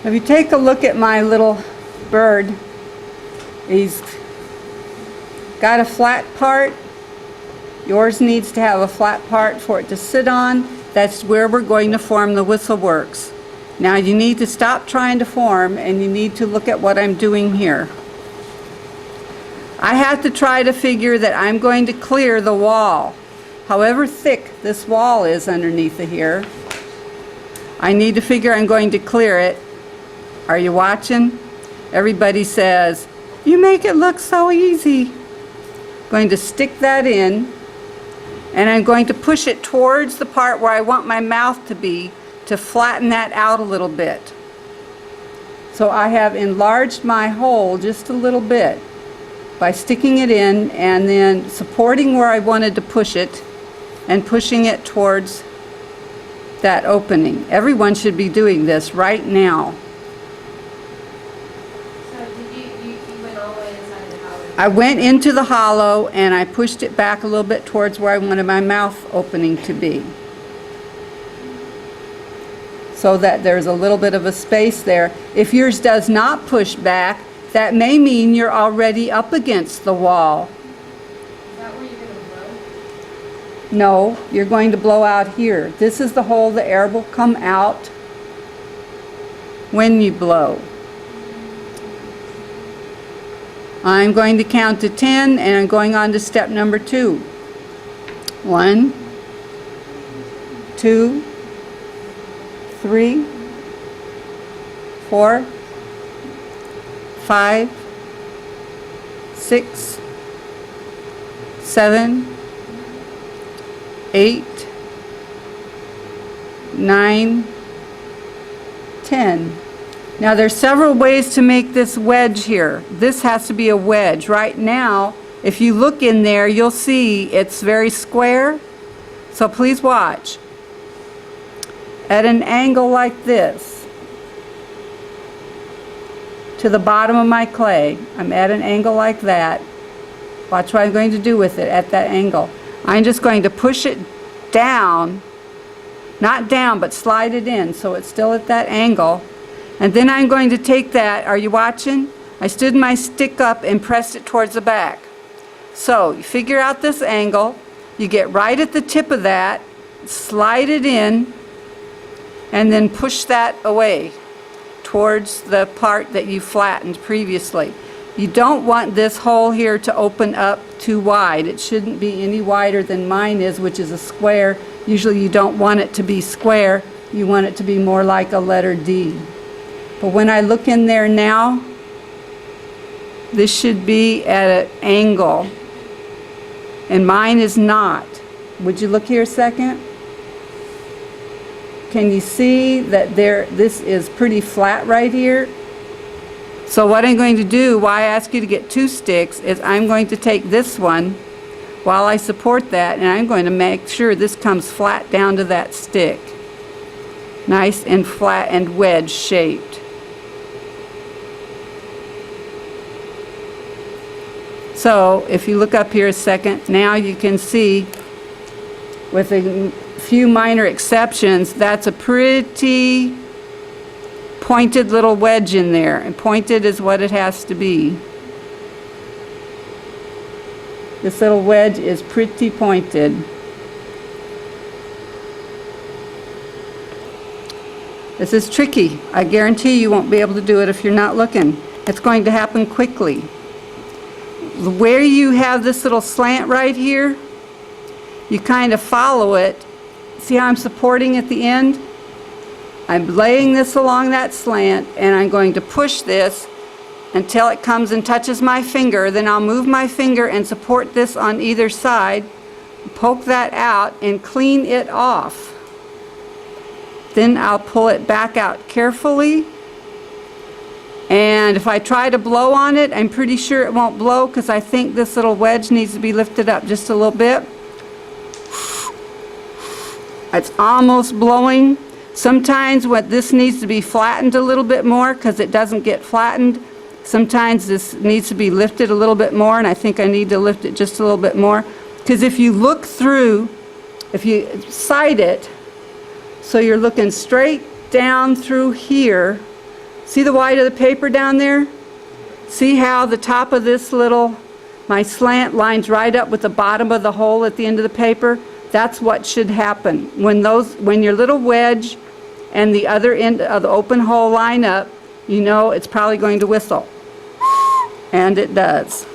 If you take a look at my little bird, he's got a flat part. Yours needs to have a flat part for it to sit on. That's where we're going to form the whistle works. Now you need to stop trying to form and you need to look at what I'm doing here. I have to try to figure that I'm going to clear the wall. However thick this wall is underneath of here, I need to figure I'm going to clear it. Are you watching? Everybody says, you make it look so easy. I'm going to stick that in and I'm going to push it towards the part where I want my mouth to be to flatten that out a little bit. So I have enlarged my hole just a little bit by sticking it in and then supporting where I wanted to push it and pushing it towards that opening. Everyone should be doing this right now. So did you went all the way inside the hollow? I went into the hollow and I pushed it back a little bit towards where I wanted my mouth opening to be, so that there's a little bit of a space there. If yours does not push back, that may mean you're already up against the wall. Is that where you're going to blow? No, you're going to blow out here. This is the hole the air will come out when you blow. I'm going to count to 10 and I'm going on to step number 2. 1, 2, 3, 4, 5, 6, 7, 8, 9, 10. Now there's several ways to make this wedge here. This has to be a wedge. Right now, if you look in there, you'll see it's very square. So please watch. At an angle like this, to the bottom of my clay, I'm at an angle like that. Watch what I'm going to do with it at that angle. I'm just going to push it down, not down, but slide it in so it's still at that angle. And then I'm going to take that, are you watching? I stood my stick up and pressed it towards the back. So you figure out this angle, you get right at the tip of that, slide it in, and then push that away towards the part that you flattened previously. You don't want this hole here to open up too wide. It shouldn't be any wider than mine is, which is a square. Usually you don't want it to be square. You want it to be more like a letter D. But when I look in there now, this should be at an angle, and mine is not. Would you look here a second? Can you see that this is pretty flat right here? So what I'm going to do, why I ask you to get 2 sticks, is I'm going to take this one while I support that, and I'm going to make sure this comes flat down to that stick. Nice and flat and wedge shaped. So if you look up here a second, now you can see, with a few minor exceptions, that's a pretty pointed little wedge in there, and pointed is what it has to be. This little wedge is pretty pointed. This is tricky. I guarantee you won't be able to do it if you're not looking. It's going to happen quickly. Where you have this little slant right here, you kind of follow it. See how I'm supporting at the end? I'm laying this along that slant, and I'm going to push this until it comes and touches my finger. Then I'll move my finger and support this on either side, poke that out and clean it off. Then I'll pull it back out carefully, and if I try to blow on it, I'm pretty sure it won't blow because I think this little wedge needs to be lifted up just a little bit. It's almost blowing. Sometimes this needs to be flattened a little bit more because it doesn't get flattened. Sometimes this needs to be lifted a little bit more, and I think I need to lift it just a little bit more. Because if you look through, if you sight it, so you're looking straight down through here, See the white of the paper down there? See how the top of this little, my slant lines right up with the bottom of the hole at the end of the paper? That's what should happen. When your little wedge and the other end of the open hole line up, you know it's probably going to whistle. And it does.